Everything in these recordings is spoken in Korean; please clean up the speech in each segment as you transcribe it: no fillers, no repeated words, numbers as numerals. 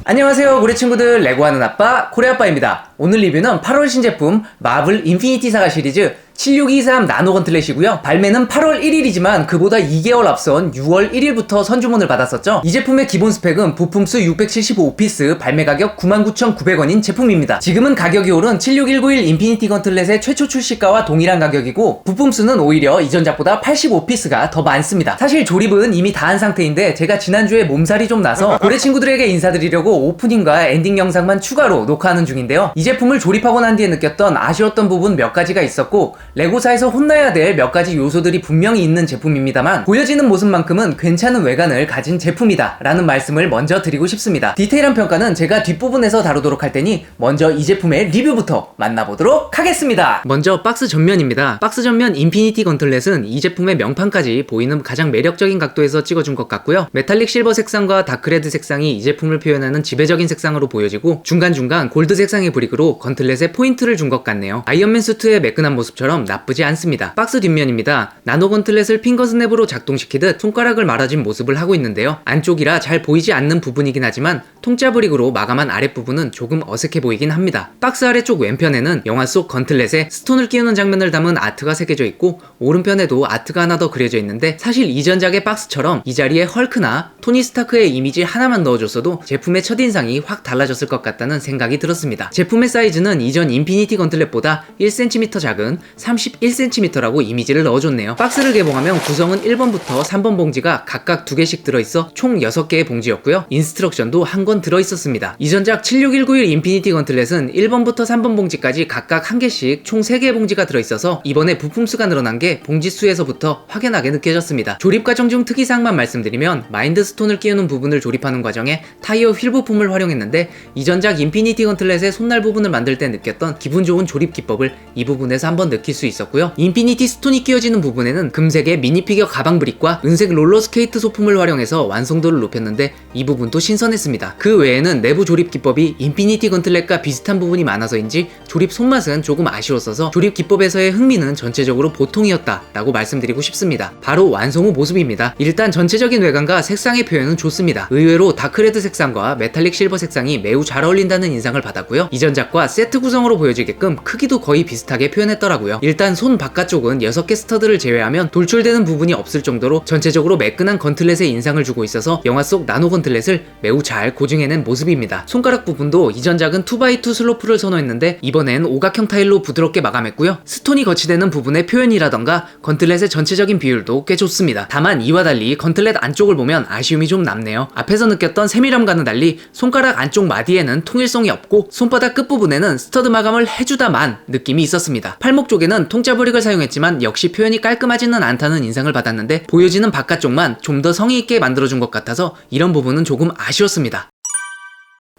안녕하세요 우리 친구들, 레고하는 아빠 코레아빠입니다. 오늘 리뷰는 8월 신제품 마블 인피니티 사가 시리즈 7623 나노 건틀렛이고요. 발매는 8월 1일이지만 그보다 2개월 앞선 6월 1일부터 선주문을 받았었죠. 이 제품의 기본 스펙은 부품수 675피스, 발매 가격 99,900원인 제품입니다. 지금은 가격이 오른 76191 인피니티 건틀렛의 최초 출시가와 동일한 가격이고, 부품수는 오히려 이전작보다 85피스가 더 많습니다. 사실 조립은 이미 다 한 상태인데 제가 지난주에 몸살이 좀 나서 고래 친구들에게 인사드리려고 오프닝과 엔딩 영상만 추가로 녹화하는 중인데요. 이 제품을 조립하고 난 뒤에 느꼈던 아쉬웠던 부분 몇 가지가 있었고, 레고사에서 혼나야 될 몇 가지 요소들이 분명히 있는 제품입니다만, 보여지는 모습만큼은 괜찮은 외관을 가진 제품이다 라는 말씀을 먼저 드리고 싶습니다. 디테일한 평가는 제가 뒷부분에서 다루도록 할 테니 먼저 이 제품의 리뷰부터 만나보도록 하겠습니다. 먼저 박스 전면입니다. 박스 전면 인피니티 건틀렛은 이 제품의 명판까지 보이는 가장 매력적인 각도에서 찍어준 것 같고요. 메탈릭 실버 색상과 다크레드 색상이 이 제품을 표현하는 지배적인 색상으로 보여지고, 중간중간 골드 색상의 브릭으로 건틀렛에 포인트를 준 것 같네요. 아이언맨 수트의 매끈한 모습처럼 나쁘지 않습니다. 박스 뒷면입니다. 나노 건틀렛을 핑거 스냅으로 작동시키듯 손가락을 말아진 모습을 하고 있는데요. 안쪽이라 잘 보이지 않는 부분이긴 하지만 통짜 브릭으로 마감한 아랫부분은 조금 어색해 보이긴 합니다. 박스 아래쪽 왼편에는 영화 속 건틀렛에 스톤을 끼우는 장면을 담은 아트가 새겨져 있고, 오른편에도 아트가 하나 더 그려져 있는데, 사실 이전작의 박스처럼 이 자리에 헐크나 토니 스타크의 이미지 하나만 넣어줬어도 제품의 첫인상이 확 달라졌을 것 같다는 생각이 들었습니다. 제품의 사이즈는 이전 인피니티 건틀렛보다 1cm 작은 31cm라고 이미지를 넣어줬네요. 박스를 개봉하면 구성은 1번부터 3번 봉지가 각각 2개씩 들어있어 총 6개의 봉지였고요. 인스트럭션도 한 권 들어있었습니다. 이전작 76191 인피니티 건틀렛은 1번부터 3번 봉지까지 각각 1개씩 총 3개의 봉지가 들어있어서 이번에 부품수가 늘어난 게 봉지수에서부터 확연하게 느껴졌습니다. 조립 과정 중 특이사항만 말씀드리면, 마인드 스톤을 끼우는 부분을 조립하는 과정에 타이어 휠 부품을 활용했는데, 이전작 인피니티 건틀렛의 손날 부분을 만들 때 느꼈던 기분 좋은 조립 기법을 이 부분에서 한번 느낄 수 있었고요. 인피니티 스톤이 끼워지는 부분에는 금색의 미니피겨 가방 브릭과 은색 롤러스케이트 소품을 활용해서 완성도를 높였는데, 이 부분도 신선했습니다. 그 외에는 내부 조립 기법이 인피니티 건틀렛과 비슷한 부분이 많아서인지 조립 손맛은 조금 아쉬웠어서 조립 기법에서의 흥미는 전체적으로 보통이었다 라고 말씀드리고 싶습니다. 바로 완성 후 모습입니다. 일단 전체적인 외관과 색상의 표현은 좋습니다. 의외로 다크레드 색상과 메탈릭 실버 색상이 매우 잘 어울린다는 인상을 받았고요. 이전작과 세트 구성으로 보여지게끔 크기도 거의 비슷하게 표현했더라고요. 일단 손 바깥쪽은 6개 스터드를 제외하면 돌출되는 부분이 없을 정도로 전체적으로 매끈한 건틀렛의 인상을 주고 있어서 영화 속 나노 건틀렛을 매우 잘 고증해낸 모습입니다. 손가락 부분도 이전작은 2x2 슬로프를 선호했는데 이번엔 오각형 타일로 부드럽게 마감했고요. 스톤이 거치되는 부분의 표현이라던가 건틀렛의 전체적인 비율도 꽤 좋습니다. 다만 이와 달리 건틀렛 안쪽을 보면 아쉬움이 좀 남네요. 앞에서 느꼈던 세밀함과는 달리 손가락 안쪽 마디에는 통일성이 없고, 손바닥 끝부분에는 스터드 마감을 해주다만 느낌이 있었습니다. 팔목 쪽에는 통짜 브릭을 사용했지만 역시 표현이 깔끔하지는 않다는 인상을 받았는데, 보여지는 바깥쪽만 좀 더 성의있게 만들어준 것 같아서 이런 부분은 조금 아쉬웠습니다.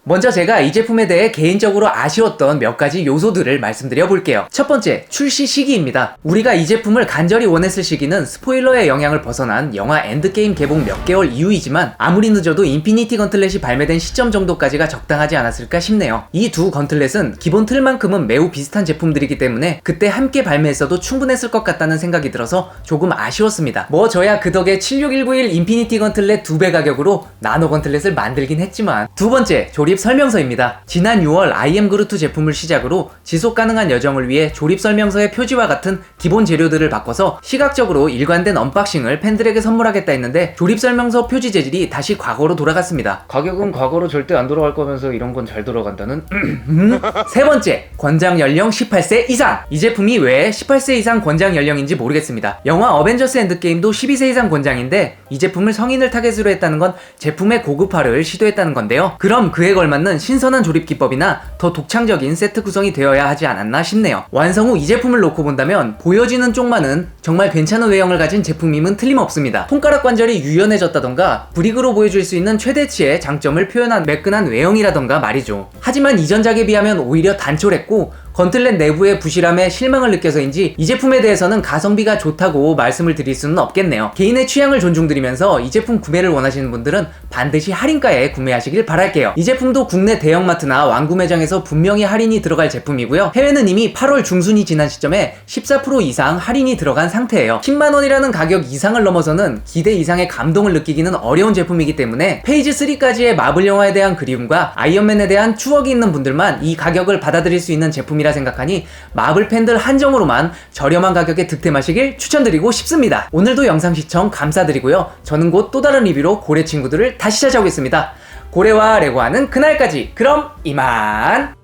먼저 제가 이 제품에 대해 개인적으로 아쉬웠던 몇 가지 요소들을 말씀드려 볼게요. 첫 번째, 출시 시기입니다. 우리가 이 제품을 간절히 원했을 시기는 스포일러의 영향을 벗어난 영화 엔드게임 개봉 몇 개월 이후이지만, 아무리 늦어도 인피니티 건틀렛이 발매된 시점 정도까지가 적당하지 않았을까 싶네요. 이 두 건틀렛은 기본 틀만큼은 매우 비슷한 제품들이기 때문에 그때 함께 발매했어도 충분했을 것 같다는 생각이 들어서 조금 아쉬웠습니다. 뭐 저야 그 덕에 76191 인피니티 건틀렛 2배 가격으로 나노 건틀렛을 만들긴 했지만. 두 번째, 조립 설명서입니다. 지난 6월 아이엠 그루트 제품을 시작으로 지속 가능한 여정을 위해 조립 설명서의 표지와 같은 기본 재료들을 바꿔서 시각적으로 일관된 언박싱을 팬들에게 선물하겠다 했는데, 조립 설명서 표지 재질이 다시 과거로 돌아갔습니다. 가격은 과거로 절대 안 돌아갈 거면서 이런 건 잘 돌아간다는. 세 번째, 권장 연령 18세 이상. 이 제품이 왜 18세 이상 권장 연령인지 모르겠습니다. 영화 어벤져스 엔드게임도 12세 이상 권장인데, 이 제품을 성인을 타겟으로 했다는 건 제품의 고급화를 시도했다는 건데요. 그럼 그에 걸맞는 신선한 조립 기법이나 더 독창적인 세트 구성이 되어야 하지 않았나 싶네요. 완성 후 이 제품을 놓고 본다면 보여지는 쪽만은 정말 괜찮은 외형을 가진 제품임은 틀림없습니다. 손가락 관절이 유연해졌다던가 브릭으로 보여줄 수 있는 최대치의 장점을 표현한 매끈한 외형이라던가 말이죠. 하지만 이전작에 비하면 오히려 단촐했고, 건틀렛 내부의 부실함에 실망을 느껴서인지 이 제품에 대해서는 가성비가 좋다고 말씀을 드릴 수는 없겠네요. 개인의 취향을 존중드리면서 이 제품 구매를 원하시는 분들은 반드시 할인가에 구매하시길 바랄게요. 이 제품도 국내 대형마트나 완구매장에서 분명히 할인이 들어갈 제품이고요. 해외는 이미 8월 중순이 지난 시점에 14% 이상 할인이 들어간 상태예요. 10만원이라는 가격 이상을 넘어서는 기대 이상의 감동을 느끼기는 어려운 제품이기 때문에 페이지 3까지의 마블 영화에 대한 그리움과 아이언맨에 대한 추억이 있는 분들만 이 가격을 받아들일 수 있는 제품이라 생각하니 마블 팬들 한정으로만 저렴한 가격에 득템하시길 추천드리고 싶습니다. 오늘도 영상 시청 감사드리고요. 저는 곧 또 다른 리뷰로 고래 친구들을 다시 찾아오겠습니다. 고래와 레고하는 그날까지. 그럼 이만.